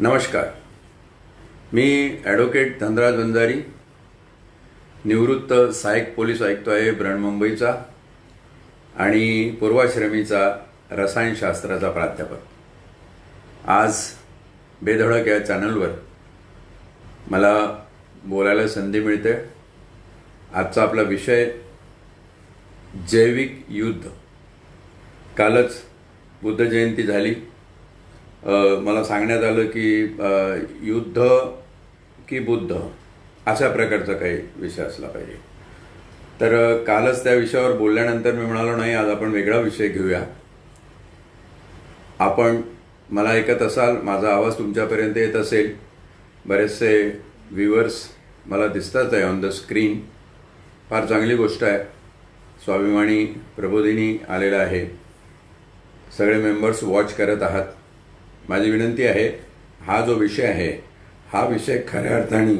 नमस्कार. मी ॲडव्होकेट धनराज वंजारी, निवृत्त सहाय्यक पोलीस आयुक्त आहे बृहन्मुंबईचा आणि पूर्वाश्रमीचा रसायनशास्त्राचा प्राध्यापक. आज बेधडक या चॅनलवर मला बोलायला संधी मिळते. आजचा आपला विषय जैविक युद्ध. कालच बुद्ध जयंती झाली. मला सांगण्यात आलं की युद्ध की बुद्ध अशा प्रकारचा काही विषय असला पाहिजे. तर कालच त्या विषयावर बोलल्यानंतर मी म्हणालो नाही, आज आपण वेगळा विषय घेऊया. आपण मला ऐकत असाल, माझा आवाज तुमच्यापर्यंत येत असेल. बरेचसे व्ह्युअर्स मला दिसतात आहे ऑन द स्क्रीन. फार चांगली गोष्ट आहे. स्वाभिमानी प्रबोधिनी आलेला आहे. सगळे मेंबर्स वॉच करत आहात. माझी विनंती आहे, हा जो विषय आहे हा विषय खऱ्या अर्थाने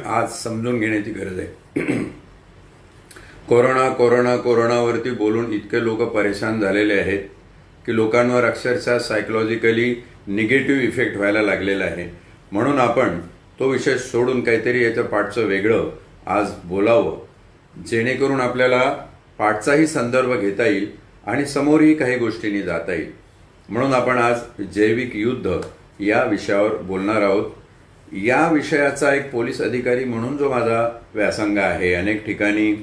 आज समजून घेण्याची गरज आहे. कोरोनावरती बोलून इतके लोक परेशान झालेले आहेत की लोकांवर अक्षरशः सायकोलॉजिकली निगेटिव्ह इफेक्ट व्हायला लागलेला आहे. म्हणून आपण तो विषय सोडून काहीतरी याच्या पाठचं वेगळं आज बोलावं, जेणेकरून आपल्याला पाठचाही संदर्भ घेता येईल आणि समोरही काही गोष्टींनी जाता येईल. म्हणून आपण आज जैविक युद्ध या विषयावर बोलणार आहोत. या विषयाचा एक पोलीस अधिकारी म्हणून जो माझा व्यासंग आहे, अनेक ठिकाणी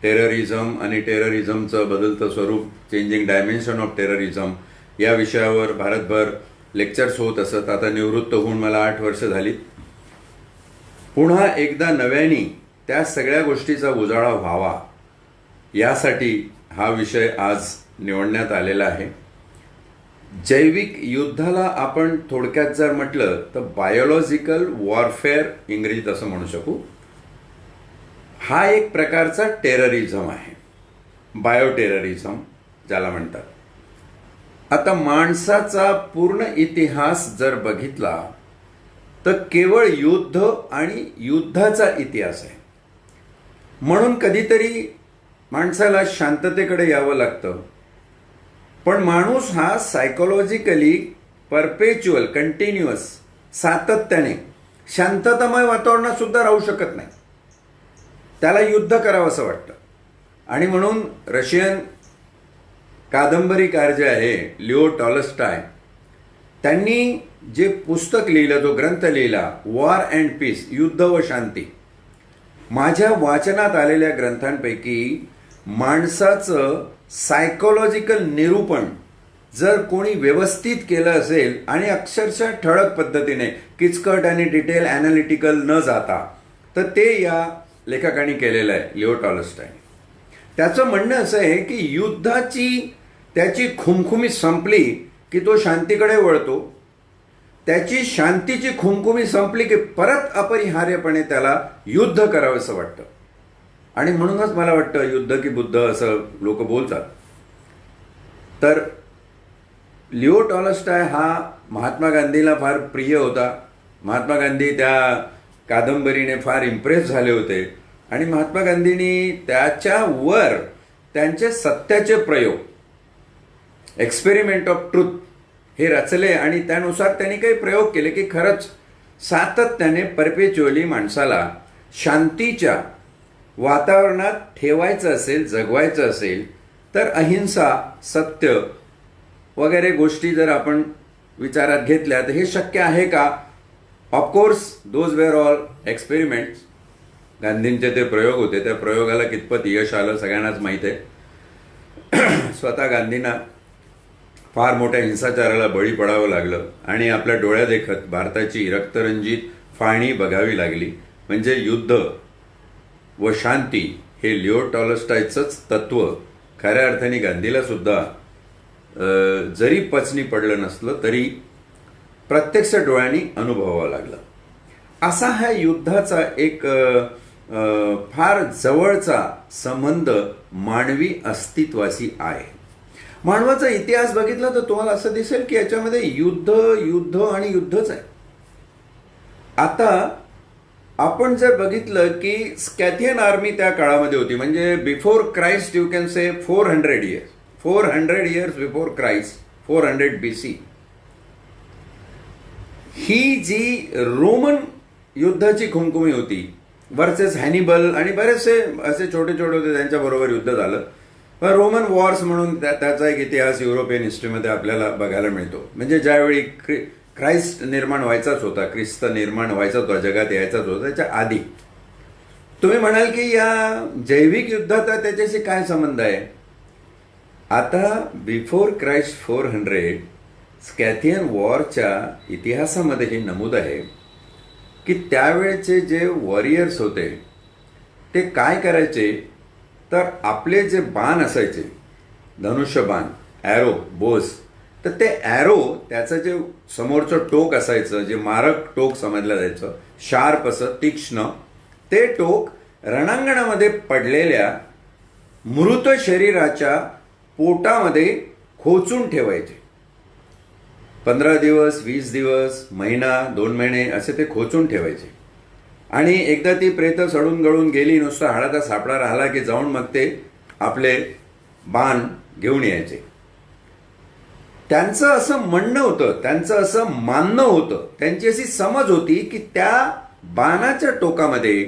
टेररिझम आणि टेररिझमचं बदलतं स्वरूप, चेंजिंग डायमेन्शन ऑफ टेररिझम या विषयावर भारतभर लेक्चर्स होत असत. आता निवृत्त होऊन मला 8 वर्ष झाली. पुन्हा एकदा नव्याने त्या सगळ्या गोष्टीचा उजाळा व्हावा यासाठी हा विषय आज निवडण्यात आलेला आहे. जैविक युद्धाला आपण थोडक्यात जर म्हटलं तर बायोलॉजिकल वॉरफेअर इंग्रजीत असं म्हणू शकू. हा एक प्रकारचा टेररिझम आहे, बायो टेररिझम ज्याला म्हणतात. आता माणसाचा पूर्ण इतिहास जर बघितला तर केवळ युद्ध आणि युद्धाचा इतिहास आहे. म्हणून कधीतरी माणसाला शांततेकडे यावं लागतं. पण माणूस हा सायकोलॉजिकली परपेच्युअल, कंटिन्युअस, सातत्याने शांततामय वातावरणात सुद्धा राहू शकत नाही. त्याला युद्ध करावं असं वाटतं. आणि म्हणून रशियन कादंबरीकार जे आहे लिओ टॉलस्टॉय, त्यांनी जे पुस्तक लिहिलं, जो ग्रंथ लिहिला, वॉर अँड पीस, युद्ध व शांती, माझ्या वाचनात आलेल्या ग्रंथांपैकी माणसाचं सायकोलॉजिकल निरूपण जर कोणी व्यवस्थित केलं असेल आणि अक्षरशः ठळक पद्धतीने, किचकट आणि डिटेल ॲनालिटिकल न जाता, तर ते या लेखकाने केलेलं आहे, लिओ टॉलस्टॉय. त्याचं म्हणणं असं आहे की युद्धाची त्याची खुमखुमी संपली की तो शांतीकडे वळतो. त्याची शांतीची खुमखुमी संपली की परत अपरिहार्यपणे त्याला युद्ध करावंसं वाटतं. आणि म्हणूनच मला वाटतं युद्ध की बुद्ध असं लोक बोलतात. तर लिओ टॉलस्टॉय हा महात्मा गांधीला फार प्रिय होता. महात्मा गांधी त्या कादंबरीने फार इम्प्रेस झाले होते आणि महात्मा गांधींनी त्याच्यावर त्यांचे सत्याचे प्रयोग, एक्सपेरिमेंट ऑफ ट्रूथ, हे रचले आणि त्यानुसार त्यांनी काही प्रयोग केले की खरंच सातत्याने परपेच्युअली माणसाला शांतीच्या वातावरणात ठेवायचं असेल, जगवायचं असेल तर अहिंसा, सत्य वगैरे गोष्टी जर आपण विचारात घेतल्या तर हे शक्य आहे का? Of course those were all experiments. गांधींचे ते प्रयोग होते. त्या प्रयोगाला कितपत यश आलं सगळ्यांनाच माहीत आहे. स्वतः गांधींना फार मोठ्या हिंसाचाराला बळी पडावं लागलं आणि आपल्या डोळ्यादेखत भारताची रक्तरंजित फाळणी बघावी लागली. म्हणजे युद्ध व शांती हे लिओ टॉलस्टॉयचंच तत्व खऱ्या अर्थाने गांधीला सुद्धा जरी पचनी पडलं नसलं तरी प्रत्यक्ष डोळ्यांनी अनुभवावं लागलं. असा हा युद्धाचा एक फार जवळचा संबंध मानवी अस्तित्वाशी आहे. मानवाचा इतिहास बघितला तर तुम्हाला असं दिसेल की याच्यामध्ये युद्ध आणि युद्धच आहे. आता आपण जर बघितलं की स्कॅथियन आर्मी त्या काळामध्ये होती, म्हणजे before Christ you can say 400 years, 400 years before Christ, 400 BC. ही जी रोमन युद्धाची खुमखुमी होती वर्सेस हॅनिबल आणि बरेचसे असे छोटे छोटे होते त्यांच्याबरोबर युद्ध झालं. पण रोमन वॉर्स म्हणून त्याचा एक इतिहास युरोपियन हिस्ट्रीमध्ये आपल्याला बघायला मिळतो. म्हणजे ज्यावेळी ख्राइस्ट निर्माण व्हायचाच होता, ख्रिस्त निर्माण व्हायचाच होता, जगात यायचाच होता, त्याच्या आधी. तुम्ही म्हणाल की या जैविक युद्धाचा त्याच्याशी काय संबंध आहे? आता बिफोर क्राइस्ट 400 स्कॅथियन वॉरच्या इतिहासामध्ये हे नमूद आहे की त्यावेळेचे जे वॉरियर्स होते ते काय करायचे, तर आपले जे बाण असायचे, धनुष्यबाण, ॲरो, बोस, तर ते ॲरो त्याचं जे समोरचं टोक असायचं, जे मारक टोक समजलं जायचं, शार्प असं तीक्ष्ण, ते टोक रणांगणामध्ये पडलेल्या मृत शरीराच्या पोटामध्ये खोचून ठेवायचे. 15 दिवस, 20 दिवस, महिना, 2 महिने असे ते खोचून ठेवायचे. आणि एकदा ती प्रेत सडून गळून गेली, नुसता हाडाचा सापडा राहिला की जाऊन मग ते आपले बाण घेऊन यायचे. त्यांचं असं म्हणणं होतं, त्यांचं असं मानणं होतं, त्यांची अशी समज होती की त्या बाणाच्या टोकामध्ये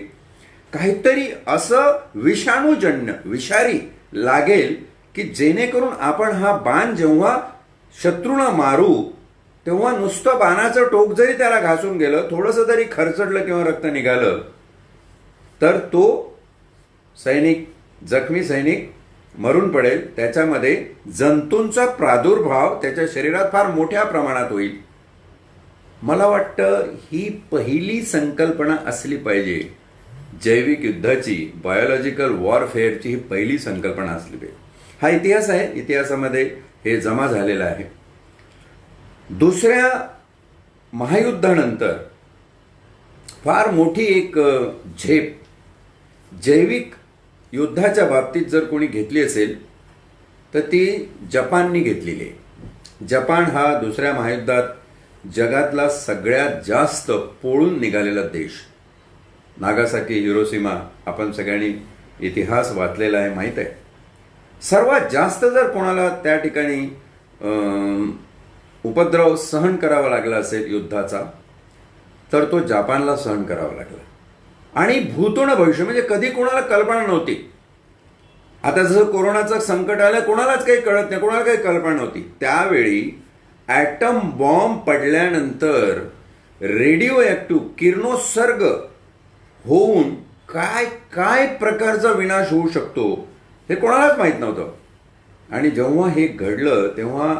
काहीतरी असं विषाणूजन्य, विषारी लागेल की जेणेकरून आपण हा बाण जेव्हा शत्रूला मारू तेव्हा नुसतं बाणाचं टोक जरी त्याला घासून गेलं, थोडंसं जरी खरचडलं किंवा रक्त निघालं, तर तो सैनिक, जखमी सैनिक मरून पडेल. त्याच्यामध्ये जंतूंचा प्रादुर्भाव त्याच्या शरीरात फार मोठ्या प्रमाणात होईल. मला वाटतं ही पहिली संकल्पना असली पाहिजे जैविक युद्धाची, बायोलॉजिकल वॉरफेअरची ही पहिली संकल्पना असली पाहिजे. हा इतिहास आहे, इतिहासामध्ये हे जमा झालेलं आहे. दुसऱ्या महायुद्धानंतर फार मोठी एक झेप जैविक युद्धाच्या बाबतीत जर कोणी घेतली असेल तर ती जपाननी घेतलेली आहे. जपान हा दुसऱ्या महायुद्धात जगातला सगळ्यात जास्त पोळून निघालेला देश. नागासाकी, हिरोशिमा आपण सगळ्यांनी इतिहास वाचलेला आहे, माहीत आहे. सर्वात जास्त जर कोणाला त्या ठिकाणी उपद्रव सहन करावा लागला असेल युद्धाचा, तर तो जपानला सहन करावा लागला. आणि भूतोन भविष्य म्हणजे कधी कोणाला कल्पना नव्हती. आता जसं कोरोनाचं संकट आलं, कोणालाच काही कळत नाही, कोणाला काही कल्पना नव्हती. त्यावेळी ॲटम बॉम्ब पडल्यानंतर रेडिओ ॲक्टिव्ह किरणोत्सर्ग होऊन काय काय प्रकारचा विनाश होऊ शकतो हे कोणालाच माहीत नव्हतं. आणि जेव्हा हे घडलं तेव्हा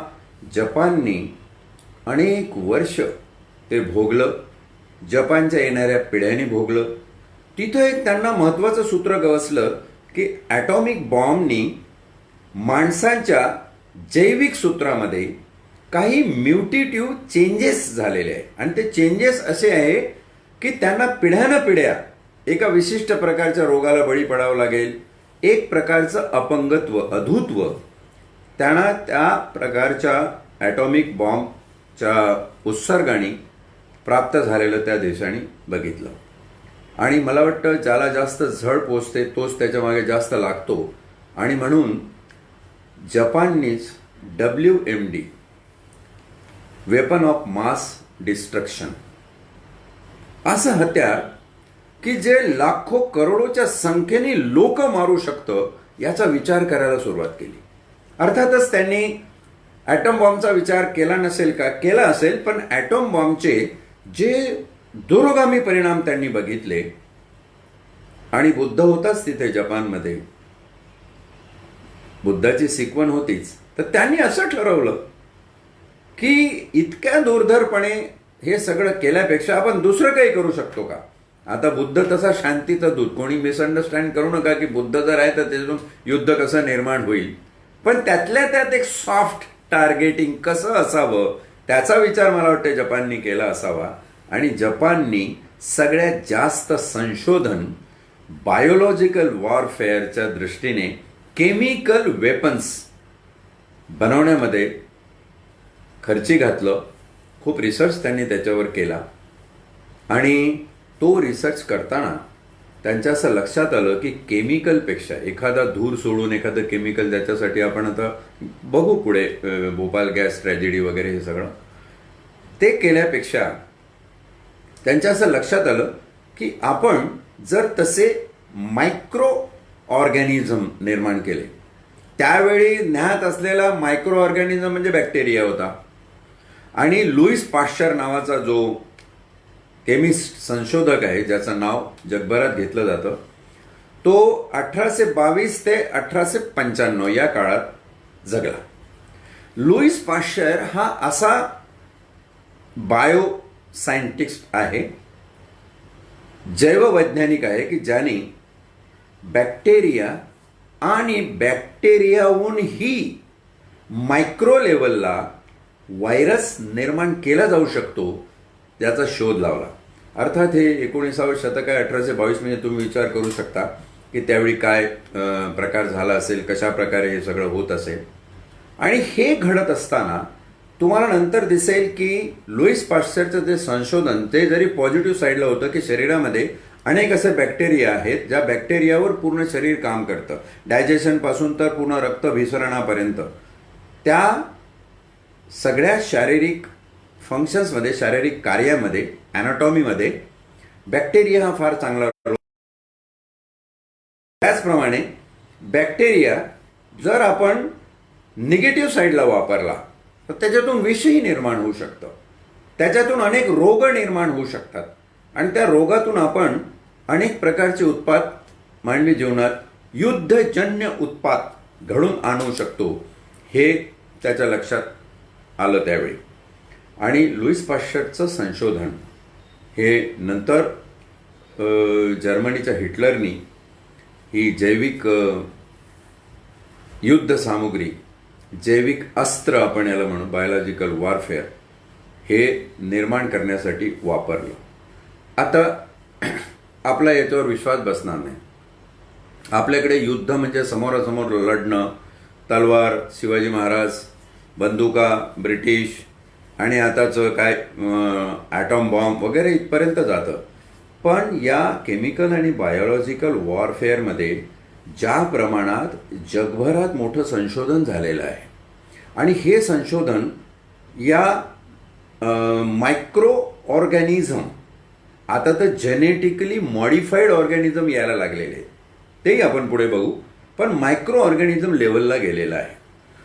जपाननी अनेक वर्ष ते भोगलं, जपानच्या येणाऱ्या पिढ्यांनी भोगलं. तिथं एक त्यांना महत्त्वाचं सूत्र गवसलं की ॲटॉमिक बॉम्बनी माणसांच्या जैविक सूत्रामध्ये काही म्युटेटिव्ह चेंजेस झालेले आहे. आणि ते चेंजेस असे आहे की त्यांना पिढ्यानपिढ्या एका विशिष्ट प्रकारच्या रोगाला बळी पडावं लागेल. एक प्रकारचं अपंगत्व, अधूत्व त्यांना त्या प्रकारच्या ॲटॉमिक बॉम्बच्या उत्सर्गाने प्राप्त झालेलं त्या देशाने बघितलं. आणि मला वाटतं ज्याला जास्त झळ पोचते तोच त्याच्यामागे जास्त लागतो. आणि म्हणून जपाननीच WMD, weapon of mass destruction, असं हत्यार की जे लाखो करोडोच्या संख्येने लोक मारू शकतं याचा विचार करायला सुरुवात केली. अर्थातच त्यांनी ॲटम बॉम्बचा विचार केला नसेल का, केला असेल, पण ॲटम बॉम्बचे जे दूरगामी परिणाम त्यांनी बघितले. आणि बुद्ध होताच तिथे जपानमध्ये, बुद्धाची शिकवण होतीच, तर त्यांनी असं ठरवलं की इतक्या दूरधरपणे हे सगळं केल्यापेक्षा आपण दुसरं काही करू शकतो का. आता बुद्ध तसा शांतीचा दूत, कोणी मिसअंडरस्टँड करू नका की बुद्ध जर आहे तर त्याच्यातून युद्ध कसं निर्माण होईल, पण त्यातल्या त्यात एक सॉफ्ट टार्गेटिंग कसं असावं त्याचा विचार मला वाटतं जपाननी केला असावा. आणि जपाननी सगळ्यात जास्त संशोधन बायोलॉजिकल वॉरफेअरच्या दृष्टीने केमिकल वेपन्स बनवण्यामध्ये खर्ची घातलं. खूप रिसर्च त्यांनी त्याच्यावर केला. आणि तो रिसर्च करताना त्यांच्या असं लक्षात आलं की केमिकलपेक्षा एखादा धूर सोडून एखादं केमिकल, ज्याच्यासाठी आपण आता बघू पुढे भोपाल गॅस ट्रॅजेडी वगैरे हे सगळं, ते केल्यापेक्षा त्यांच्या असं लक्षात आलं की आपण जर तसे मायक्रो ऑर्गॅनिझम निर्माण केले, त्यावेळी ज्ञात असलेला मायक्रो ऑर्गॅनिझम म्हणजे बॅक्टेरिया होता. आणि लुईस पाश्चर नावाचा जो केमिस्ट संशोधक आहे, ज्याचं नाव जगभरात घेतलं जातं, तो 1822 ते 1895 या काळात जगला. लुईस पाश्चर हा असा बायो सायंटिस्ट आहे, जैववैज्ञानिक आहे, की ज्याने बॅक्टेरिया आणि बॅक्टेरियाहूनही मायक्रो लेवलला व्हायरस निर्माण केला जाऊ शकतो याचा शोध लावला. अर्थात हे 19व्या शतक आहे, 1822 म्हणजे तुम्ही विचार करू शकता की त्यावेळी काय प्रकार झाला असेल, कशा प्रकारे हे सगळं होत असेल. आणि हे घडत असताना तुम्हाला नंतर दिसेल की लुईस पाश्चरचं जे संशोधन ते जरी पॉझिटिव्ह साईडला होतं की शरीरामध्ये अनेक असे बॅक्टेरिया आहेत ज्या बॅक्टेरियावर पूर्ण शरीर काम करतं, डायजेशनपासून तर पूर्ण रक्तभिसरणापर्यंत. त्या सगळ्या शारीरिक फंक्शन्समध्ये, शारीरिक कार्यामध्ये, अॅनाटॉमीमध्ये बॅक्टेरिया हा फार चांगला रोल. त्याचप्रमाणे बॅक्टेरिया जर आपण निगेटिव्ह साईडला वापरला तर त्याच्यातून विषही निर्माण होऊ शकतं, त्याच्यातून अनेक रोग निर्माण होऊ शकतात आणि त्या रोगातून आपण अनेक प्रकारचे उत्पात मानवी जीवनात युद्धजन्य उत्पात घडून आणू शकतो. हे त्याच्या लक्षात आलं त्यावेळी. आणि लुईस पाश्चरचं संशोधन हे नंतर जर्मनीच्या हिटलरनी ही जैविक युद्ध सामुग्री, जैविक अस्त्र आपण याला म्हणू, बायोलॉजिकल वॉरफेअर, हे निर्माण करण्यासाठी वापरलं. आता आपला याच्यावर विश्वास बसणार नाही. आपल्याकडे युद्ध म्हणजे समोरासमोर लढणं, तलवार, शिवाजी महाराज, बंदुका, ब्रिटिश आणि आताचं काय ॲटॉम बॉम्ब वगैरे इथपर्यंत जातं. पण या केमिकल आणि बायोलॉजिकल वॉरफेअरमध्ये ज्या प्रमाणात जगभरात मोठं संशोधन झालेलं आहे आणि हे संशोधन या मायक्रो ऑर्गॅनिझम, आता तर जेनेटिकली मॉडिफाईड ऑर्गॅनिझम यायला लागलेले आहेत, तेही आपण पुढे बघू, पण मायक्रो ऑर्गॅनिझम लेवलला गेलेला आहे.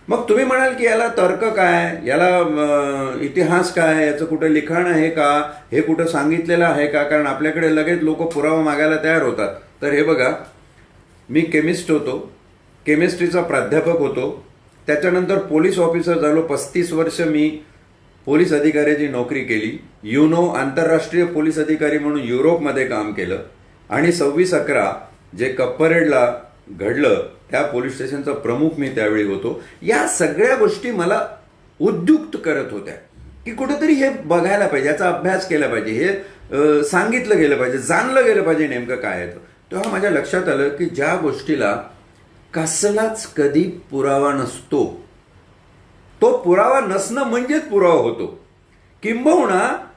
मग तुम्ही म्हणाल की याला तर्क काय, याला इतिहास काय, याचं कुठं लिखाण आहे का, हे कुठं सांगितलेलं आहे का, कारण आपल्याकडे लगेच लोक पुरावा मागायला तयार होतात. तर हे बघा, मी केमिस्ट होतो, केमिस्ट्रीचा प्राध्यापक होतो, त्याच्यानंतर पोलीस ऑफिसर झालो, 35 वर्ष मी पोलीस अधिकाऱ्याची नोकरी केली, युनो आंतरराष्ट्रीय पोलीस अधिकारी म्हणून युरोपमध्ये काम केलं आणि 26/11 जे कप परेडला घडलं त्या पोलीस स्टेशनचा प्रमुख मी त्यावेळी होतो. या सगळ्या गोष्टी मला उद्युक्त करत होत्या की कुठेतरी हे बघायला पाहिजे, याचा अभ्यास केला पाहिजे, हे सांगितलं गेलं पाहिजे, जाणलं गेलं पाहिजे नेमकं काय आहे. तेव्हा माझ्या लक्षात आलं की ज्या गोष्टीला कसलाच कधी पुरावा नसतो, तो पुरावा नसणं म्हणजेच पुरावा होतो. किंबहुना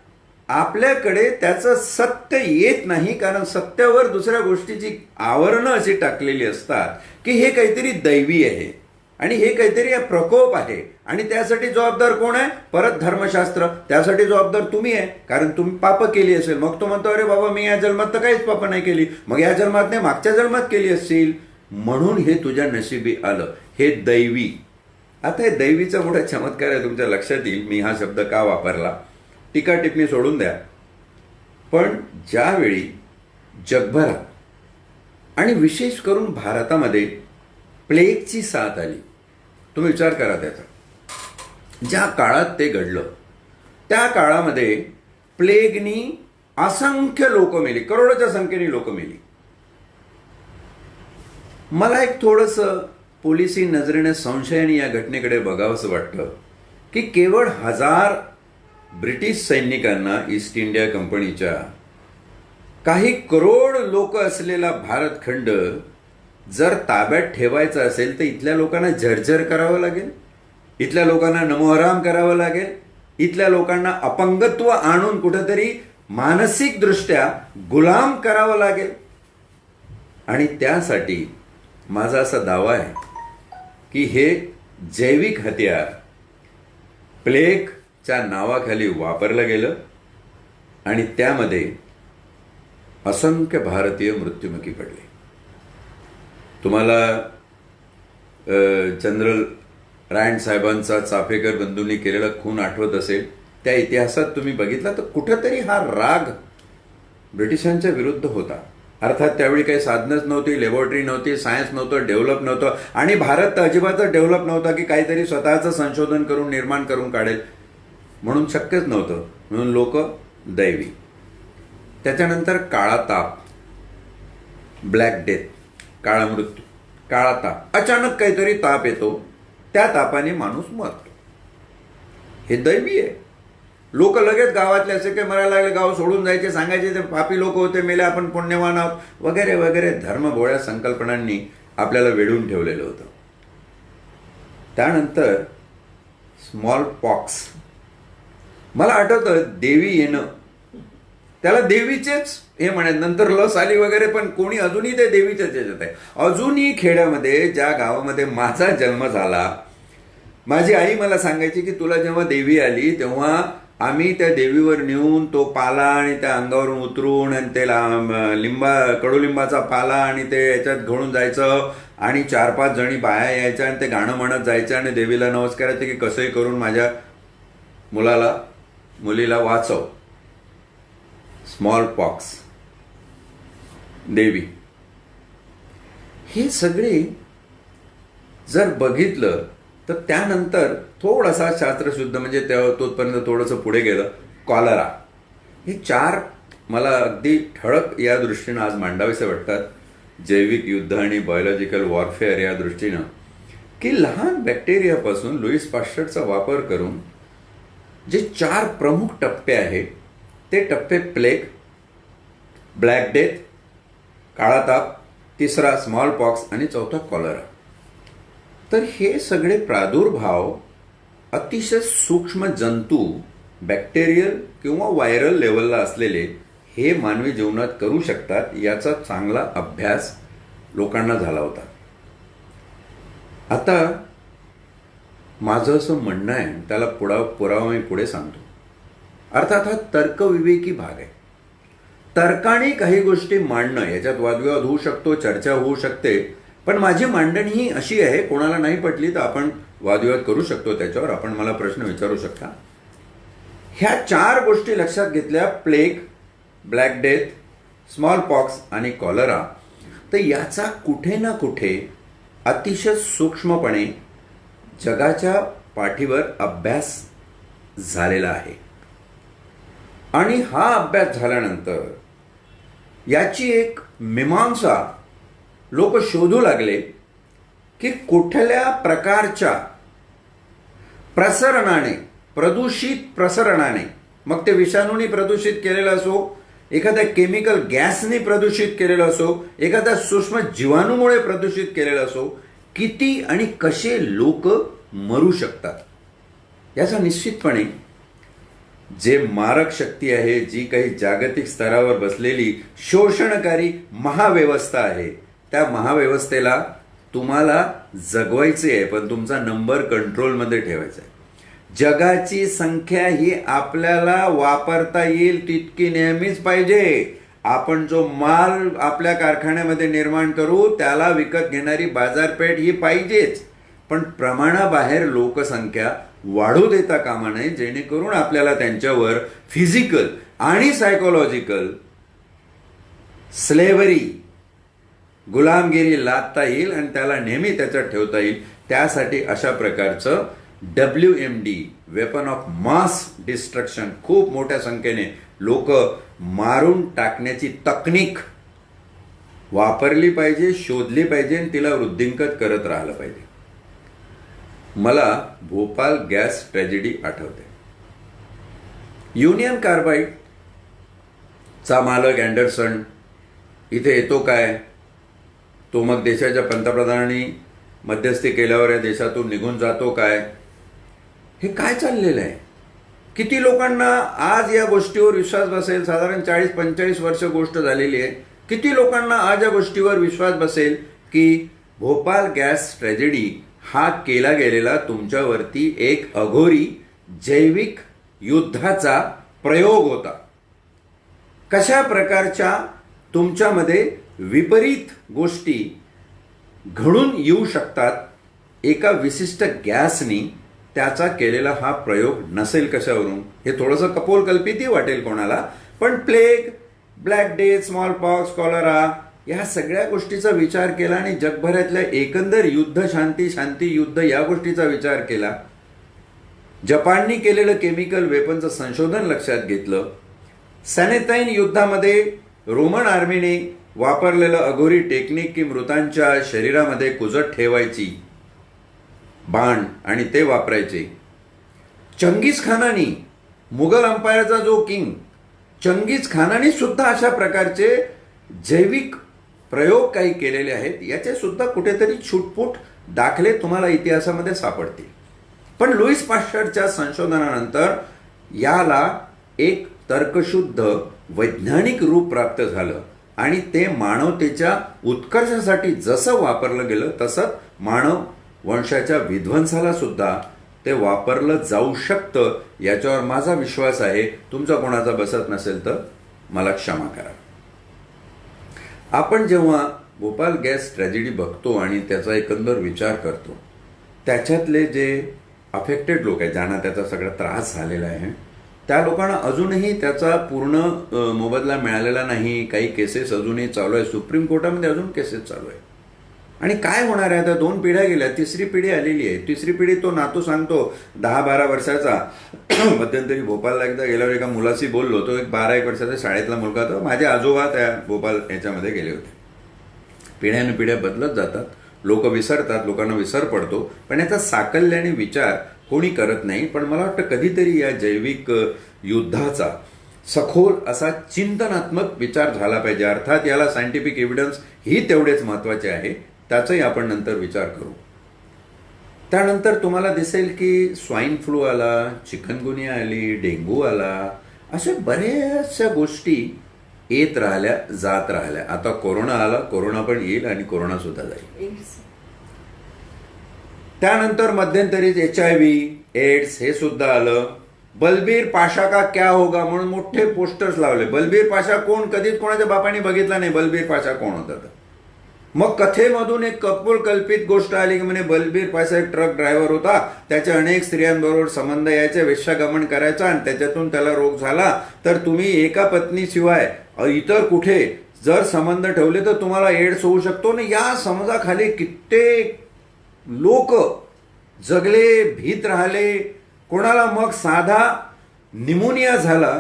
आपल्याकडे त्याचं सत्य येत नाही, कारण सत्यावर दुसऱ्या गोष्टीची आवरणं अशी टाकलेली असतात की हे काहीतरी दैवी आहे आणि हे काहीतरी प्रकोप आहे आणि त्यासाठी जबाबदार कोण आहे, परत धर्मशास्त्र. त्यासाठी जबाबदार तुम्ही आहे, कारण तुम्ही पाप केली असेल. मग तो म्हणतो, अरे बाबा मी या जन्मात तर काहीच पाप नाही केली, मग या जन्मात नाही मागच्या जन्मात केली असतील म्हणून हे तुझ्या नशिबी आलं, हे दैवी. आता हे दैवीचा मोठा चमत्कार आहे, तुमच्या लक्षात येईल मी हा शब्द का वापरला. टीका टिप्पणी सोडून द्या. पण ज्यावेळी जगभरात आणि विशेष करून भारतामध्ये प्लेगची साथ आली, तुम्ही विचार करा त्याचा, ज्या काळात ते घडलं त्या काळामध्ये प्लेगनी असंख्य लोक मेली, करोडोच्या संख्येने लोक मेली. मला एक थोडंसं पोलिसी नजरेने संशयाने या घटनेकडे बघावंसं वाटतं की केवळ 1000 ब्रिटिश सैनिकांना ईस्ट इंडिया कंपनीच्या काही करोड लोक असलेला भारतखंड जर ताब्यात ठेवायचा असेल तर इथल्या लोकांना झरझर करावं लागेल, इथल्या लोकांना नमोहराम करावं लागेल, इथल्या लोकांना अपंगत्व आणून कुठेतरी मानसिकदृष्ट्या गुलाम करावं लागेल. आणि त्यासाठी माझा असा दावा आहे की हे जैविक हत्यार प्लेगच्या नावाखाली वापरलं गेलं आणि त्यामध्ये असंख्य भारतीय मृत्युमुखी पडले. तुम्हाला जनरल रायन साहेबांचा चाफेकर बंधूंनी केलेला खून आठवत असेल. त्या इतिहासात तुम्ही बघितला तर कुठंतरी हा राग ब्रिटिशांच्या विरुद्ध होता. अर्थात त्यावेळी काही साधनच नव्हती, लॅबोरेटरी नव्हती, सायन्स नव्हतं, डेव्हलप नव्हतं आणि भारत तर अजिबातच डेव्हलप नव्हता की काहीतरी स्वतःचं संशोधन करून निर्माण करून काढेल, म्हणून शक्यच नव्हतं. म्हणून लोक दैवी. त्याच्यानंतर काळा ताप, ब्लॅक डेथ, काळा मृत्यू, काळा ताप. अचानक काहीतरी ताप येतो, त्या तापाने माणूस मरतो. हे दैवी आहे. लोक लगेच गावातले असे काही मरायला लागले, गाव सोडून जायचे, सांगायचे ते पापी लोक होते, मेले, आपण पुण्यवान आहोत वगैरे वगैरे धर्मभोळ्या संकल्पनांनी आपल्याला वेढून ठेवलेलं होतं. त्यानंतर स्मॉल पॉक्स. मला आठवतं देवी येणं, त्याला देवीचेच हे म्हणत. नंतर लस आली वगैरे, पण कोणी अजूनही ते देवीच्याच याच्यात आहे. अजूनही खेड्यामध्ये, ज्या गावामध्ये माझा जन्म झाला, माझी आई मला सांगायची की तुला जेव्हा देवी आली तेव्हा आम्ही त्या देवीवर नेऊन तो पाला आणि त्या अंगावरून उतरून आणि ते कडुलिंबाचा पाला आणि ते याच्यात घोळून जायचं आणि 4-5 जणी बाया यायच्या आणि ते गाणं म्हणत जायचं आणि देवीला नमस्कार करायचे की कसंही करून माझ्या मुलीला वाचव. स्मॉल पॉक्स, देवी, हे सगळे जर बघितलं तर त्यानंतर थोडासा शास्त्रशुद्ध म्हणजे तोपर्यंत थोडंसं पुढे गेलं, कॉलरा. हे 4 मला अगदी ठळक या दृष्टीनं आज मांडावेसे वाटतात, जैविक युद्ध आणि बायोलॉजिकल वॉरफेअर या दृष्टीनं, की लहान बॅक्टेरियापासून लुईस पाश्चरचा वापर करून जे 4 प्रमुख टप्पे आहेत ते टप्पे प्लेग, ब्लॅक डेथ, काळा ताप, 3रा स्मॉल पॉक्स आणि 4था कॉलरा. तर हे सगळे प्रादुर्भाव अतिशय सूक्ष्म जंतू, बॅक्टेरियल किंवा व्हायरल लेवलला असलेले हे मानवी जीवनात करू शकतात, याचा चांगला अभ्यास लोकांना झाला होता. आता माझं असं म्हणणं आहे, त्याला पुरावा मी पुढे सांगतो. अर्थात हा तर्कविवेकी भाग आहे. तर्काने काही गोष्टी मांडणं, याच्यात वादविवाद होऊ शकतो, चर्चा होऊ शकते, पण माझी मांडणी ही अशी आहे, कोणाला नाही पटली तर आपण वादविवाद करू शकतो त्याच्यावर, आपण मला प्रश्न विचारू शकता. ह्या 4 गोष्टी लक्षात घेतल्या, plague, black death, small pox आणि कॉलरा, तर याचा कुठे ना कुठे अतिशय सूक्ष्मपणे जगाच्या पाठीवर अभ्यास झालेला आहे. आणि हा अभ्यास झाल्यानंतर याची एक मीमांसा लोक शोधू लागले की कुठल्या प्रकारच्या प्रसरणाने, प्रदूषित प्रसरणाने, मग ते विषाणूंनी प्रदूषित केलेलं असो, एखाद्या केमिकल गॅसने प्रदूषित केलेलं असो, एखाद्या सूक्ष्म जीवाणूमुळे प्रदूषित केलेलं असो, किती आणि कसे लोक मरू शकतात याचा निश्चितपणे जे मारक शक्ती आहे, जी काही जागतिक स्तरावर बसलेली शोषणकारी महाव्यवस्था आहे, त्या महाव्यवस्थेला तुम्हाला जगवायचे आहे, पण तुमचा नंबर कंट्रोलमध्ये ठेवायचा आहे. जगाची संख्या ही आपल्याला वापरता येईल तितकी नेहमीच पाहिजे. आपण जो माल आपल्या कारखान्यामध्ये निर्माण करू त्याला विकत घेणारी बाजारपेठ ही पाहिजेच, पण प्रमाणाबाहेर लोकसंख्या वाढू देता कामा नये, जेणेकरून आपल्याला त्यांच्यावर फिजिकल आणि सायकोलॉजिकल स्लेव्हरी, गुलामगिरी लादता येईल आणि त्याला नेहमी त्याच्यात ठेवता येईल. त्यासाठी अशा प्रकारचं WMD, weapon of mass destruction, खूप मोठ्या संख्येने लोक मारून टाकण्याची तकनीक वापरली पाहिजे, शोधली पाहिजे आणि तिला वृद्धिंगत करत राहिलं पाहिजे. मला भोपाल गॅस ट्रॅजेडी आठवते. युनियन कार्बाइड चा मालक अँडरसन इथे येतो काय, तो मग देशाच्या पंतप्रधानांनी मध्यस्थी केल्यावर या देशातून निघून जातो काय, हे काय चाललेलं आहे? किती लोकांना आज या गोष्टीवर विश्वास बसेल? साधारण 40-45 वर्ष गोष्ट झालेली आहे. किती लोकांना आज या गोष्टीवर विश्वास बसेल की भोपाल गॅस ट्रॅजेडी हा केला गेलेला तुमच्यावरती एक अघोरी जैविक युद्धाचा प्रयोग होता? कशा प्रकारच्या तुमच्यामध्ये विपरीत गोष्टी घडून येऊ शकतात एका विशिष्ट गॅसनी त्याचा केलेला हा प्रयोग नसेल कशावरून. हे थोडंसं कपोलकल्पितही वाटेल कोणाला, पण plague, black death, small pox, cholera या सगळ्या गोष्टीचा विचार केला आणि जगभरातल्या एकंदर युद्ध, शांती युद्ध या गोष्टीचा विचार केला. जपाननी केलेलं केमिकल वेपनचं संशोधन लक्षात घेतलं. सॅनेताईन युद्धामध्ये रोमन आर्मीने वापरलेलं अघोरी टेक्निक की मृतांच्या शरीरामध्ये कुजत ठेवायची बाण आणि ते वापरायचे. चंगीज खानानी, मुघल अंपायरचा जो किंग चंगीज खानाने सुद्धा अशा प्रकारचे जैविक प्रयोग काही केलेले आहेत. याचे सुद्धा कुठेतरी छुटपुट दाखले तुम्हाला इतिहासामध्ये सापडतील. पण लुईस पाश्चरच्या संशोधनानंतर याला एक तर्कशुद्ध वैज्ञानिक रूप प्राप्त झालं आणि ते मानवतेच्या उत्कर्षासाठी जसं वापरलं गेलं तसंच मानव वंशाच्या विध्वंसाला सुद्धा ते वापरलं जाऊ शकतं. याच्यावर माझा विश्वास आहे. तुमचा कोणाचा बसत नसेल तर मला क्षमा करा. आपण जेव्हा भोपाल गॅस ट्रॅजेडी बघतो आणि त्याचा एकंदर विचार करतो, त्याच्यातले जे अफेक्टेड लोक आहेत, ज्यांना त्याचा सगळा त्रास झालेला आहे, त्या लोकांना अजूनही त्याचा पूर्ण मोबदला मिळालेला नाही. काही केसेस अजूनही चालू आहे. सुप्रीम कोर्टामध्ये अजून केसेस चालू आहे. आणि काय होणार आहे आता? 2 पिढ्या गेल्या, तिसरी पिढी आलेली आहे. तिसरी पिढी तो नातू सांगतो 10-12 वर्षाचा. मध्यंतरी भोपाळला एकदा गेल्यावर एका मुलाशी बोललो. तो एक 12-1 वर्षाचा शाळेतला मुलगा होता. माझे आजोबा त्या भोपाळ याच्यामध्ये गेले होते. पिढ्याने पिढ्या बदलत जातात, लोक विसरतात, लोकांना विसर पडतो, पण याचा साकल्याने विचार कोणी करत नाही. पण मला वाटतं कधीतरी या जैविक युद्धाचा सखोल असा चिंतनात्मक विचार झाला पाहिजे. अर्थात याला सायंटिफिक एव्हिडन्स ही तेवढेच महत्वाचे आहे. त्याचाही आपण नंतर विचार करू. त्यानंतर तुम्हाला दिसेल की स्वाईन फ्लू आला, चिकनगुनिया आली, डेंग्यू आला, अशा बऱ्याचशा गोष्टी येत राहिल्या, जात राहिल्या. आता कोरोना आला, कोरोना पण येईल आणि कोरोना सुद्धा जाईल. त्यानंतर मध्यंतरी HIV, एड्स हे सुद्धा आलं. बलबीर पाशा का क्या होगा म्हणून मोठे पोस्टर्स लावले. बलबीर पाशा कोण? कधीच कोणाच्या बापाने बघितला नाही बलबीर पाशा कोण होता. मग कथेमधून एक कल्पित गोष्ट आली की म्हणे बलबीर पाशा एक ट्रक ड्रायव्हर होता, त्याच्या अनेक स्त्रियांबरोबर संबंध यायचे, वेश्यागमन करायचा आणि त्याच्यातून त्याला रोग झाला. तर तुम्ही एका पत्नीशिवाय इतर कुठे जर संबंध ठेवले तर तुम्हाला एड्स होऊ शकतो. ना या समजाखाली कित्येक लोक जगले, भीत राहिले. कोणाला मग साधा निमोनिया झाला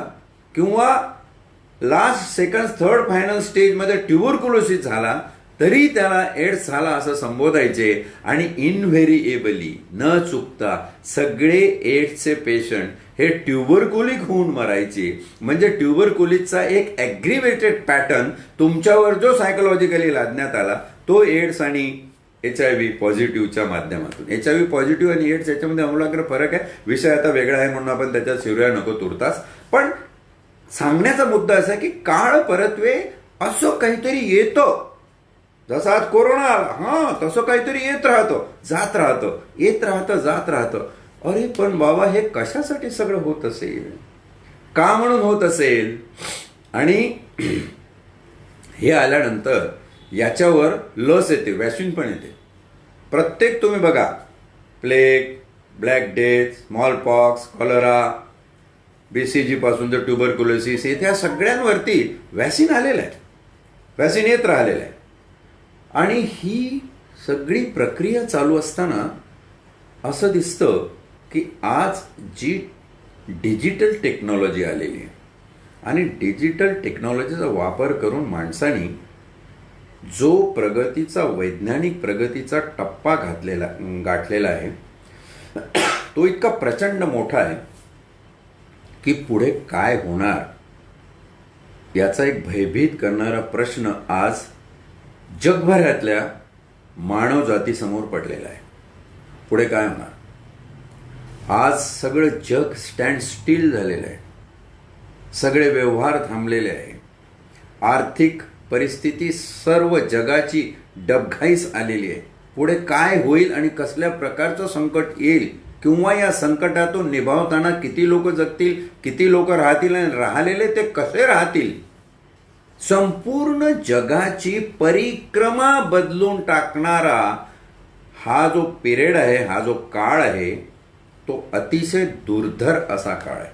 किंवा लास्ट, सेकंड, थर्ड, फायनल स्टेजमध्ये ट्युबरक्युलोसिस झाला तरी त्याला एड्स झाला असं संबोधायचे. आणि इनव्हेरिएबली न चुकता सगळे एड्सचे पेशंट हे ट्युबरक्युलिक होऊन मरायचे. म्हणजे ट्युबरक्युलिसचा एक ॲग्रिवेटेड पॅटर्न तुमच्यावर जो सायकोलॉजिकली लादण्यात आला तो एड्स आणि HIV पॉझिटिव्हच्या माध्यमातून. HIV पॉझिटिव्ह आणि एड्स याच्यामध्ये आमूलाग्र फरक आहे. विषय आता वेगळा आहे म्हणून आपण त्याच्यात शिरूया नको तुर्तास. पण सांगण्याचा मुद्दा असा की काळ परत्वे असं काहीतरी येतं. जसं आज कोरोना आला, तसं काहीतरी येत राहतं, जात राहतं, येत राहतं, जात राहतं. अरे पण बाबा हे कशासाठी सगळं होत असेल? का म्हणून होत असेल? आणि हे आल्यानंतर याच्यावर लस येते, वॅक्सिन पण येते. प्रत्येक तुम्ही बघा, plague, black death, small pox, cholera, BCG पासून तर ट्युबरक्युलोसिस, या सगळ्यांवरती वॅक्सिन आलेलं आहे, वॅक्सिन येत राहिलेलं आहे. आणि ही सगळी प्रक्रिया चालू असताना असं दिसतं की आज जी डिजिटल टेक्नॉलॉजी आलेली आहे आणि डिजिटल टेक्नॉलॉजीचा वापर करून माणसाने जो प्रगतीचा, वैज्ञानिक प्रगतीचा टप्पा गाठलेला आहे तो इतका प्रचंड मोठा आहे की पुढे काय होणार याचा एक भयभीत करणारा प्रश्न आज जगभरातल्या मानवजातीसमोर पडलेला आहे. पुढे काय होणार? आज सगळं जग स्टँड स्टील झालेलं आहे. सगळे व्यवहार थांबलेले आहे. आर्थिक परिस्थिती सर्व जगाची डबघाईस आलेली आहे. पुढे काय होईल आणि कसल्या प्रकारचं संकट येईल किंवा या संकटातून निभावताना किती लोक जगतील, किती लोक राहतील आणि राहिलेले ते कसे राहतील संपूर्ण जगाची परिक्रमा बदलून टाकणारा हा जो पिरियड आहे, हा जो काळ आहे, तो अतिशय दुर्धर असा काळ आहे.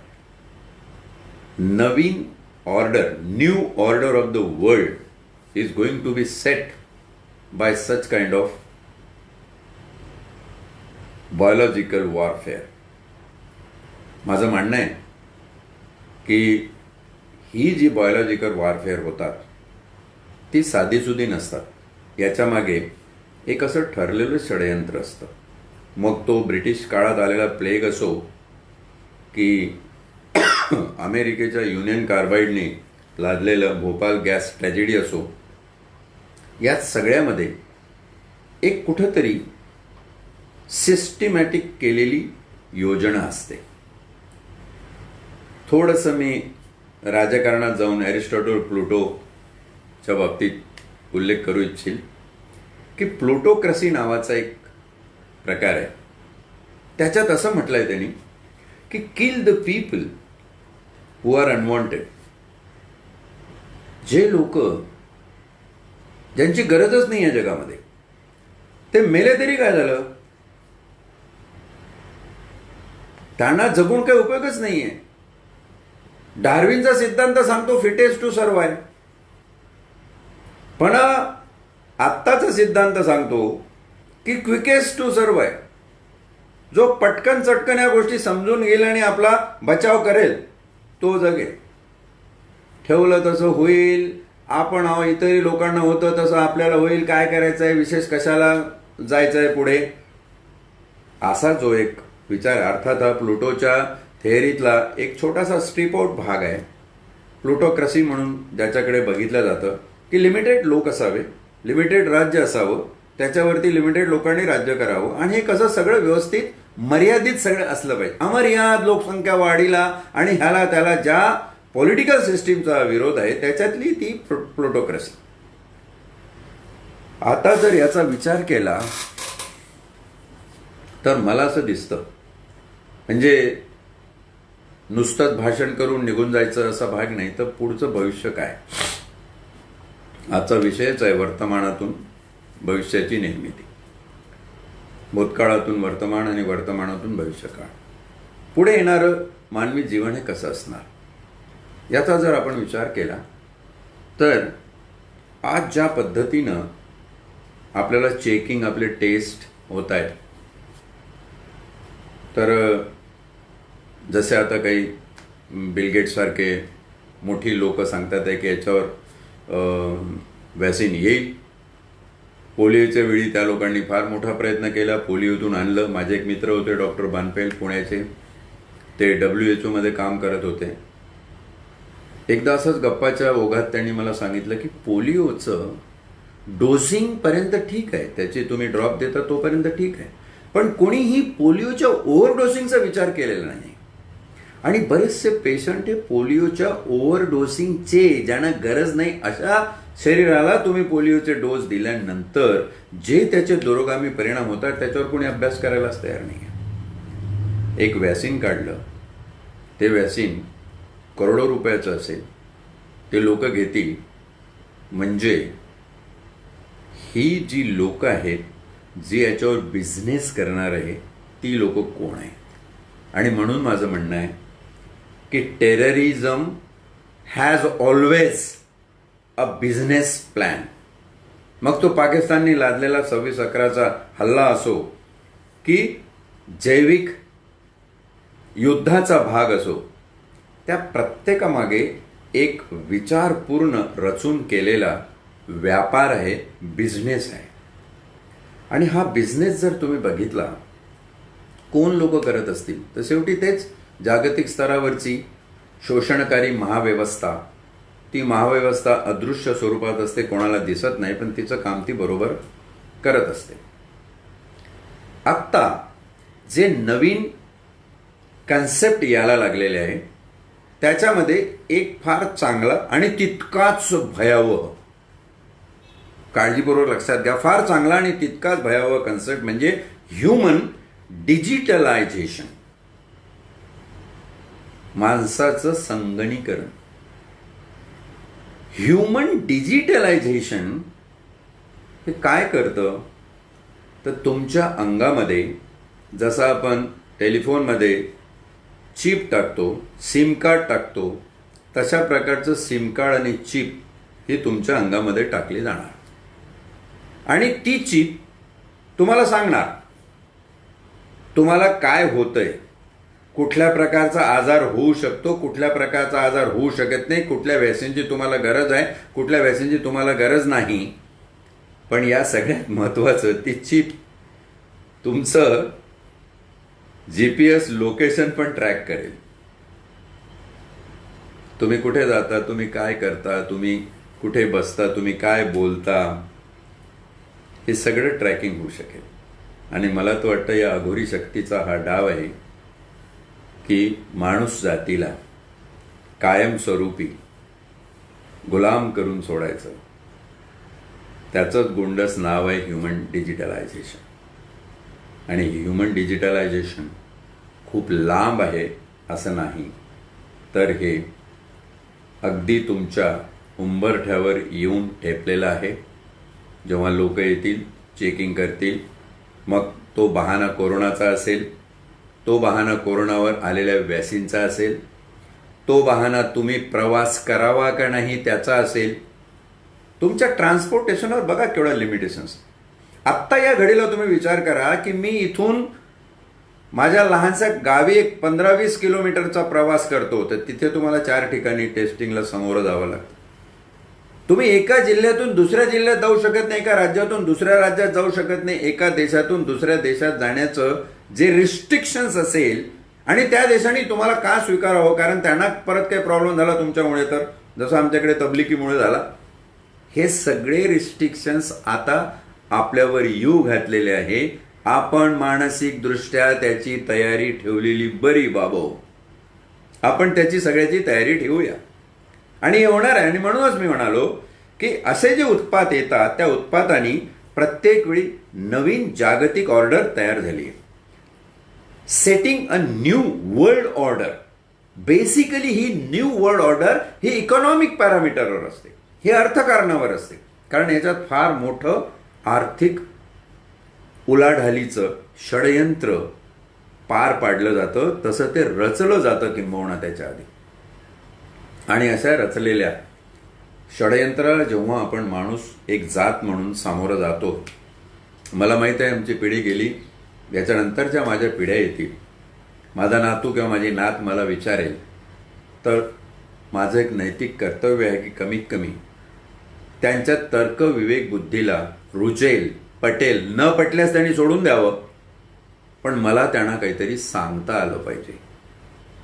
नवीन order, new order of the world is going to be set by such kind of biological warfare. माझं म्हणणं आहे की ही जी बायोलॉजिकल वॉरफेअर होतात ती साधीसुधी नसतात. याच्या मागे एक असं ठरलेलं षडयंत्र असतं. मग तो ब्रिटिश काळात आलेला प्लेग असो की अमेरिकेच्या युनियन कार्बाईडने लादलेलं भोपाल गॅस ट्रॅजेडी असो, या सगळ्यामध्ये एक कुठंतरी सिस्टमॅटिक केलेली योजना असते. थोडंसं मी राजकारणात जाऊन एरिस्टॉटल प्लुटोच्या बाबतीत उल्लेख करू इच्छिल की प्लुटोक्रसी नावाचा एक प्रकार आहे. त्याच्यात असं म्हटलंय त्यांनी की kill the people who are unwanted. जे लोक ज्यांची गरजच नाही आहे जगामध्ये, ते मेले तरी काय झालं, त्यांना जगून काही उपयोगच नाहीये. डार्विनचा सिद्धांत सांगतो फिटेस्ट टू सर्वाइव्ह, पण आत्ताचा सिद्धांत सांगतो की क्विकेस्ट टू सर्वाइव्ह. जो पटकन चटकन या गोष्टी समजून घेईल आणि आपला बचाव करेल तो जगेल. ठेवलं तसं होईल, आपण इतरही लोकांना होतं तसं आपल्याला होईल, काय करायचं आहे, विशेष कशाला जायचं आहे पुढे, असा जो एक विचार. अर्थात हा प्लुटोच्या थेअरीतला एक छोटासा स्ट्रीप आउट भाग आहे. प्लुटोक्रसी म्हणून ज्याच्याकडे बघितलं जातं की लिमिटेड लोक असावे, लिमिटेड राज्य असावं, त्याच्यावरती लिमिटेड लोकांनी राज्य करावं आणि हे कसं सगळं व्यवस्थित मर्यादित सगळं असलं पाहिजे. अमर्याद लोकसंख्या वाढीला आणि ह्याला त्याला ज्या पॉलिटिकल सिस्टीमचा विरोध आहे त्याच्यातली ती प्लुटोक्रसी. आता जर याचा विचार केला तर मला असं दिसतं, म्हणजे नुसतंच भाषण करून निघून जायचं असा भाग नाही, तर पुढचं भविष्य काय. आजचा विषयच आहे वर्तमानातून भविष्याची निर्मिती. भूतकाळातून वर्तमान आणि वर्तमानातून भविष्यकाळ. पुढे येणारं मानवी जीवन हे कसं असणार याचा जर आपण विचार केला तर आज ज्या पद्धतीनं आपल्याला चेकिंग, आपले टेस्ट होत आहेत, तर जसे आता काही बिल गेट्स सारखे मोठी लोक सांगतात आहे की याच्यावर वॅक्सिन येईल. पोलिओच्या वेळी त्या लोकांनी फार मोठा प्रयत्न केला, पोलिओतून आणलं. माझे एक मित्र होते डॉक्टर बानपेल पुण्याचे, ते WHO मध्ये काम करत होते. एकदा असंच गप्पाच्या ओघात त्यांनी मला सांगितलं की पोलिओचं डोसिंग पर्यंत ठीक आहे, त्याचे तुम्ही ड्रॉप देता तोपर्यंत ठीक आहे, पण कोणीही पोलिओच्या ओव्हरडोसिंगचा विचार केलेला नाही. आणि बरेचसे पेशंट हे पोलिओच्या ओव्हरडोसिंगचे, ज्यांना गरज नाही अशा शरीराला तुम्ही पोलिओचे डोस दिल्यानंतर जे त्याचे दुरोगामी परिणाम होतात त्याच्यावर कोणी अभ्यास करायलाच तयार नाही. एक वॅक्सिन काढलं, ते वॅक्सिन करोडो रुपयाचं असेल, ते लोक घेतील. म्हणजे ही जी लोक आहेत जी याच्यावर बिझनेस करणार आहे ती लोक कोण आहेत. आणि म्हणून माझं म्हणणं आहे की terrorism has always a business plan. मग तो पाकिस्तानने लादलेला 26/11चा हल्ला असो की जैविक युद्धाचा भाग असो, त्या प्रत्येकामागे एक विचारपूर्ण रचून केलेला व्यापार आहे, बिझनेस आहे. आणि हा बिझनेस जर तुम्ही बघितला कोण लोक करत असतील तर शेवटी तेच जागतिक स्तरावरची शोषणकारी महाव्यवस्था. ती महाव्यवस्था अदृश्य स्वरूपात असते, कोणाला दिसत नाही, पण तिचं काम ती बरोबर करत असते. आत्ता जे नवीन कन्सेप्ट यायला लागलेले आहे त्याच्यामध्ये एक फार चांगला आणि तितकाच भयावह, काळजीपूर्वक लक्षात घ्या, फार चांगला आणि तितकाच भयावह कन्सेप्ट म्हणजे ह्युमन डिजिटलायझेशन, माणसाचं संगणीकरण. ह्युमन डिजिटलायझेशन हे काय करतं तर तुमच्या अंगामध्ये जसं आपण टेलिफोनमध्ये चिप टाकतो, सिम कार्ड टाकतो, तशा प्रकारचं सिम कार्ड आणि चिप ही तुमच्या अंगामध्ये टाकली जाणार आणि ती चिप तुम्हाला सांगणार तुम्हाला काय होतंय, कुठल्या प्रकारचा आजार होऊ शकतो, कुठल्या प्रकारचा आजार होऊ शकत नाही, कुठल्या व्हॅक्सिनची तुम्हाला गरज आहे, कुठल्या व्हॅक्सिनची तुम्हाला गरज नाही. पण या सगळ्यात महत्त्वाचं ती चिप तुमचं GPS लोकेशन पण ट्रॅक करेल. तुम्ही कुठे जाता, तुम्ही काय करता, तुम्ही कुठे बसता, तुम्ही काय बोलता, हे सगळं ट्रॅकिंग होऊ शकेल. आणि मला तर वाटतं या अघोरी शक्तीचा हा डाव आहे की माणूस जातीला कायमस्वरूपी गुलाम करून सोडायचं. त्याचंच गोंडस नाव आहे ह्युमन डिजिटलायझेशन. आणि ह्युमन डिजिटलायझेशन खूप लांब आहे असं नाही, तर हे अगदी तुमच्या उंबरठ्यावर येऊन ठेपलेलं आहे. जेव्हा लोक येतील, चेकिंग करतील, मग तो बहाणा कोरोनाचा असेल, तो बहाणा कोरोनावर आलेल्या व्हॅक्सिनचा असेल, तो बहाणा तुम्ही प्रवास करावा का नाही त्याचा असेल. तुमच्या ट्रान्सपोर्टेशनवर बघा केवढा लिमिटेशन्स. आत्ता या घडीला तुम्ही विचार करा की मी इथून माझ्या लहानशा गावी एक 15-20 किलोमीटरचा प्रवास करतो, तर तिथे तुम्हाला 4 ठिकाणी टेस्टिंगला सामोरं जावं लागतं. तुम्ही एका जिल्ह्यातून दुसऱ्या जिल्ह्यात जाऊ शकत नाही, एका राज्यातून दुसऱ्या राज्यात जाऊ शकत नाही. एका देशातून दुसऱ्या देशात जाण्याचं जे रिस्ट्रिक्शन्स असेल आणि त्या देशाने तुम्हाला का स्वीकारावं, कारण त्यांना परत काही प्रॉब्लेम झाला तुमच्यामुळे, तर जसं आमच्याकडे तबलिकीमुळे झाला. हे सगळे रिस्ट्रिक्शन्स आता आपल्यावर येऊ घातलेले आहे. आपण मानसिकदृष्ट्या त्याची तयारी ठेवलेली बरी बाबो. आपण त्याची सगळ्याची तयारी ठेवूया आणि हे होणार आहे. आणि म्हणूनच मी म्हणालो की असे जे उत्पात येतात त्या उत्पातांनी प्रत्येक वेळी नवीन जागतिक ऑर्डर तयार झाली आहे. Setting a new world order. Basically ही न्यू वर्ल्ड ऑर्डर ही इकॉनॉमिक पॅरामीटरवर असते, हे अर्थकारणावर असते, कारण याच्यात फार मोठं आर्थिक उलाढालीचं षडयंत्र पार पाडलं जातं. तसं ते रचलं जातं किंबहुना त्याच्या आधी. आणि अशा रचलेल्या षडयंत्राला जेव्हा आपण माणूस एक जात म्हणून सामोरं जातो, मला माहीत आहे आमची पिढी गेली, याच्यानंतरच्या माझ्या पिढ्या येतील, माझा नातू किंवा माझी नात मला विचारेल, तर माझं एक नैतिक कर्तव्य आहे की कमीत कमी त्यांच्या तर्क विवेक बुद्धीला रुचेल, पटेल. न पटल्यास त्यांनी सोडून द्यावं, पण मला त्यांना काहीतरी सांगता आलं पाहिजे.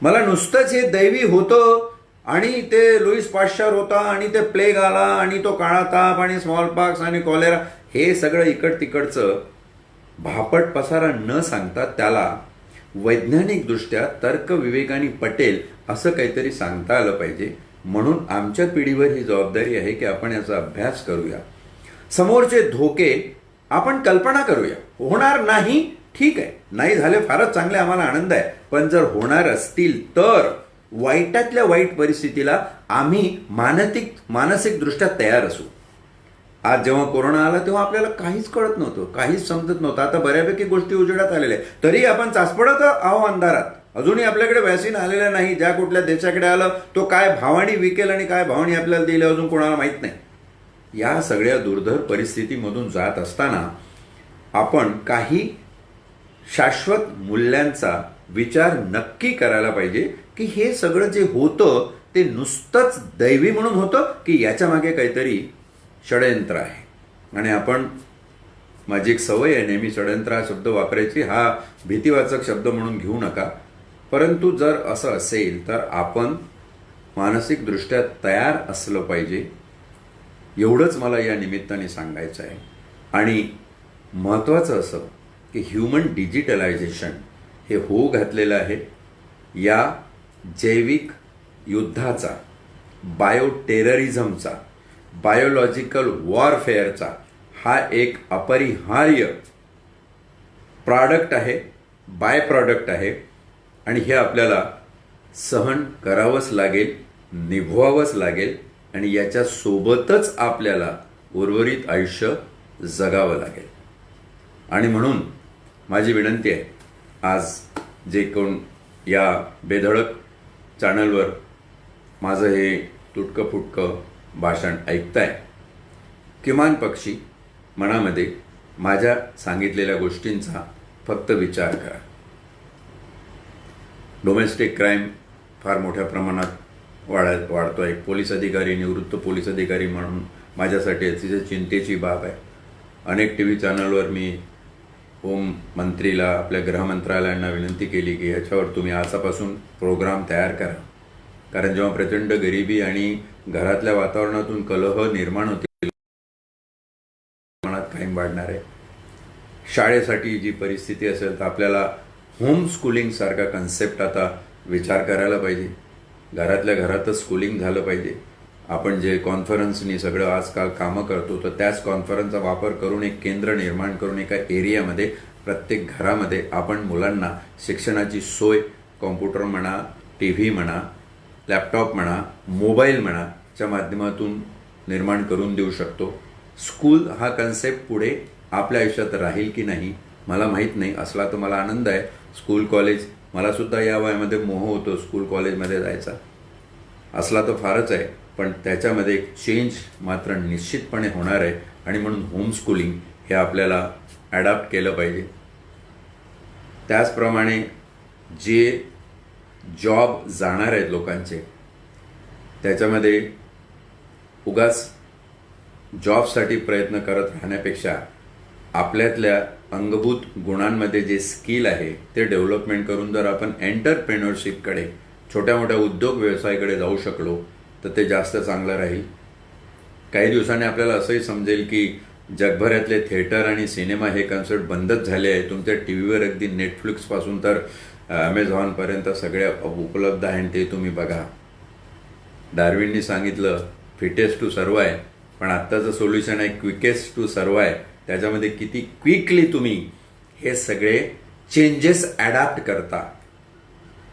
मला नुसतंच हे दैवी होतं आणि ते लुईस पाश्चर होता आणि ते प्लेग आला आणि तो काळा ताप आणि स्मॉल पॉक्स आणि कॉलेरा, हे सगळं इकड तिकडचं भापट पसारा न सांगता त्याला वैज्ञानिकदृष्ट्या तर्क विवेकाने पटेल असं काहीतरी सांगता आलं पाहिजे. म्हणून आमच्या पिढीवर ही जबाबदारी आहे की आपण याचा अभ्यास करूया, समोरचे धोके आपण कल्पना करूया. होणार नाही ठीक आहे, नाही झाले फारच चांगले, आम्हाला आनंद आहे. पण जर होणार असतील तर वाईटातल्या वाईट परिस्थितीला आम्ही मानसिकदृष्ट्या तयार असू. आज जेव्हा कोरोना आला तेव्हा आपल्याला काहीच कळत नव्हतं, काहीच समजत नव्हतं. आता बऱ्यापैकी गोष्टी उजेडात आलेल्या आहेत, तरी आपण चाचपडत आहो अंधारात. अजूनही आपल्याकडे व्हॅक्सिन आलेलं नाही. ज्या कुठल्या देशाकडे आलं तो काय भावानी विकेल आणि काय भावानी आपल्याला दिलं अजून कोणाला माहीत नाही. या सगळ्या दुर्धर परिस्थितीमधून जात असताना आपण काही शाश्वत मूल्यांचा विचार नक्की करायला पाहिजे की हे सगळं जे होतं ते नुसतंच दैवी म्हणून होतं की याच्या मागे काहीतरी षडयंत्र आहे. आणि आपण, माझी एक सवय आहे नेहमी षडयंत्र हा शब्द वापरायची, हा भीतीवाचक शब्द म्हणून घेऊ नका. परंतु जर असं असेल तर आपण मानसिकदृष्ट्या तयार असलं पाहिजे, एवढंच मला या निमित्ताने सांगायचं आहे. आणि महत्त्वाचं असं की ह्युमन डिजिटलायझेशन हे होऊ घातलेलं आहे. या जैविक युद्धाचा, बायो टेररिझमचा, बायोलॉजिकल वॉरफेअरचा हा एक अपरिहार्य प्रॉडक्ट आहे, बाय प्रॉडक्ट आहे. आणि हे आपल्याला सहन करावंच लागेल, निभवावंच लागेल. आणि याच्या सोबतच आपल्याला उर्वरित आयुष्य जगावं लागेल. आणि म्हणून माझी विनंती आहे, आज जे कोण या बेधडक चॅनलवर माझं हे तुटकं फुटकं भाषण ऐकताय, किमान पक्षी मनामध्ये माझ्या सांगितलेल्या गोष्टींचा फक्त विचार करा. डोमेस्टिक क्राईम फार मोठ्या प्रमाणात वाढतोय. पोलीस अधिकारी, निवृत्त पोलीस अधिकारी म्हणून माझ्यासाठी अतिशय चिंतेची बाब आहे. अनेक टी व्ही चॅनलवर मी होम मंत्रीला, आपल्या गृहमंत्रालयांना विनंती केली की ह्याच्यावर तुम्ही आजपासून प्रोग्राम तयार करा. कारण जेव्हा प्रचंड गरिबी आणि घरातल्या वातावरणातून कलह निर्माण होतील, मनात कायम वाढणार आहे. शाळेसाठी जी परिस्थिती असेल तर आपल्याला होम स्कूलिंग सारखा कन्सेप्ट आता विचार करायला पाहिजे. घरातल्या घरातच स्कूलिंग झालं पाहिजे. आपण जे कॉन्फरन्सनी सगळं आजकाल कामं करतो, तर त्याच कॉन्फरन्सचा वापर करून एक केंद्र निर्माण करून एका एरियामध्ये, प्रत्येक घरामध्ये आपण मुलांना शिक्षणाची सोय, कॉम्प्युटर म्हणा, टी व्ही म्हणा, लॅपटॉप म्हणा, मोबाईल म्हणा, च्या माध्यमातून निर्माण करून देऊ शकतो. स्कूल हा कन्सेप्ट पुढे आपल्या आयुष्यात राहील की नाही मला माहीत नाही. असला तर मला आनंद आहे. स्कूल कॉलेज, मला सुद्धा या वयामध्ये मोह होतो स्कूल कॉलेजमध्ये जायचा. असला तर फारच आहे, पण त्याच्यामध्ये एक चेंज मात्र निश्चितपणे होणार आहे. आणि म्हणून होम स्कूलिंग हे आपल्याला ॲडॉप्ट केलं पाहिजे. त्याचप्रमाणे जे जॉब जाणार आहेत लोकांचे, त्याच्यामध्ये उगाच जॉबसाठी प्रयत्न करत राहण्यापेक्षा आपल्यातल्या अंगभूत गुणांमध्ये जे स्किल आहे ते डेव्हलपमेंट करून जर आपण एंटरप्रेन्योरशिपकडे, छोट्या मोठ्या उद्योग व्यवसायाकडे जाऊ शकलो तर ते जास्त चांगलं राहील. काही दिवसांनी आपल्याला असंही समजेल की जगभरातले थिएटर आणि सिनेमा हे कन्सेप्ट बंदच झाले आहे. तुमच्या टी व्हीवर अगदी नेटफ्लिक्सपासून तर अमेझॉनपर्यंत सगळ्या उपलब्ध आहेत, ते तुम्ही बघा. डार्विननी सांगितलं फिटेस्ट टू सर्वाय, पण आत्ताचं सोल्युशन आहे क्विकेस्ट टू सर्वाय. त्याच्यामध्ये किती क्विकली तुम्ही हे सगळे चेंजेस ॲडॅप्ट करता,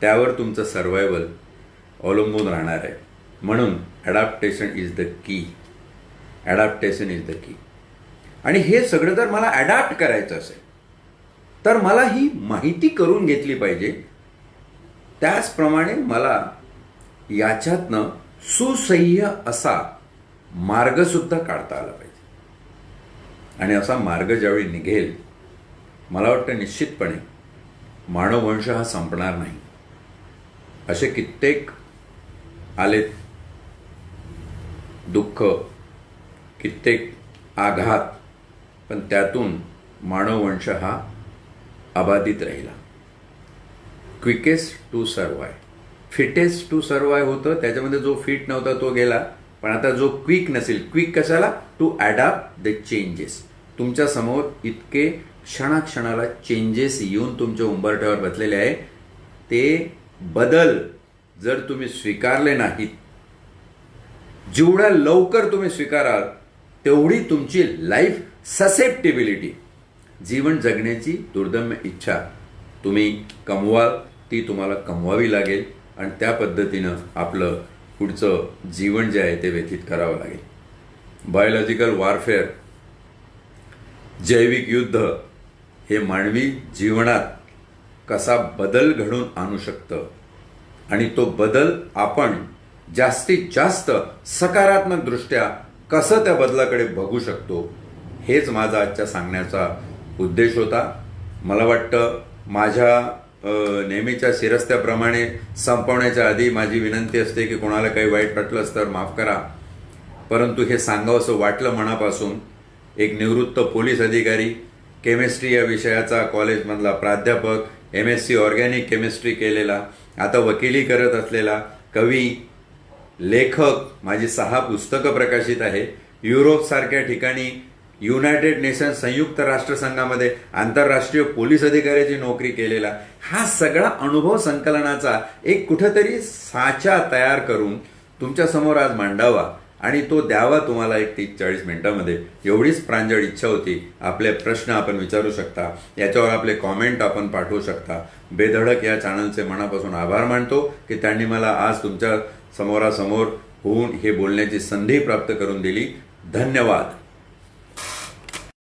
त्यावर तुमचं सर्वायवल अवलंबून राहणार आहे. म्हणून adaptation is the key. Adaptation is the key. आणि हे सगळं जर मला ॲडॅप्ट करायचं असेल तर मला ही माहिती करून घेतली पाहिजे. त्याचप्रमाणे मला याच्यातनं सुसह्य असा मार्गसुद्धा काढता आला पाहिजे. आणि असा मार्ग ज्यावेळी निघेल, मला वाटतं निश्चितपणे मानववंश हा संपणार नाही. असे कित्येक आलेत दुःख, कित्येक आघात, पण त्यातून मानववंश हा अबाधित राहिला. क्विकेस्ट टू सर्वाय, फिटेस्ट टू सर्वाय होतं, त्याच्यामध्ये जो फिट नव्हता तो गेला. पण आता जो क्विक नसेल, क्विक कशाला? To adapt the changes. तुमच्या समोर इतके क्षणाक्षणाला चेंजेस येऊन तुमच्या उंबरठ्यावर बसलेले आहे. ते बदल जर तुम्ही स्वीकारले नाहीत, जेवढ्या लवकर तुम्ही स्वीकाराल तेवढी तुमची लाईफ ससेप्टिबिलिटी, जीवन जगण्याची दुर्दम्य इच्छा तुम्ही कमवाल, ती तुम्हाला कमवावी लागेल. आणि त्या पद्धतीनं आपलं पुढचं जीवन जे आहे ते व्यतीत करावं लागेल. बायोलॉजिकल वॉरफेअर, जैविक युद्ध हे मानवी जीवनात कसा बदल घडून आणू शकतं आणि तो बदल आपण जास्तीत जास्त सकारात्मक दृष्ट्या कसं त्या बदलाकडे बघू शकतो, हेच माझा आजच्या सांगण्याचा उद्देश होता. मला वाटतं माझ्या नेहमीच्या शिरस्त्याप्रमाणे संपवण्याच्या आधी माझी विनंती असते की कोणाला काही वाईट वाटलंच तर माफ करा, परंतु हे सांगावंसं वाटलं मनापासून. एक निवृत्त पोलीस अधिकारी, केमिस्ट्री या विषयाचा कॉलेजमधला प्राध्यापक, MSc ऑर्गॅनिक केमिस्ट्री केलेला, आता वकिली करत असलेला कवी, लेखक, माझी 6 पुस्तकं प्रकाशित आहे, युरोपसारख्या ठिकाणी युनायटेड नेशन्स संयुक्त राष्ट्रसंघामध्ये आंतरराष्ट्रीय पोलीस अधिकाऱ्याची नोकरी केलेला, हा सगळा अनुभव संकलनाचा एक कुठेतरी साचा तयार करून तुमच्या समोर आज मांडावा आणि तो द्यावा तुम्हाला एक 30-40 मिनिटांमध्ये. एवढीच प्रांजळ इच्छा होती. आपले प्रश्न आपण विचारू शकता, याच्यावर आपले कॉमेंट आपण पाठवू शकता. बेधडक या चॅनलचे मनापासून आभार मानतो की त्यांनी मला आज तुमच्या समोरासमोर होऊन हे बोलण्याची संधी प्राप्त करून दिली. धन्यवाद.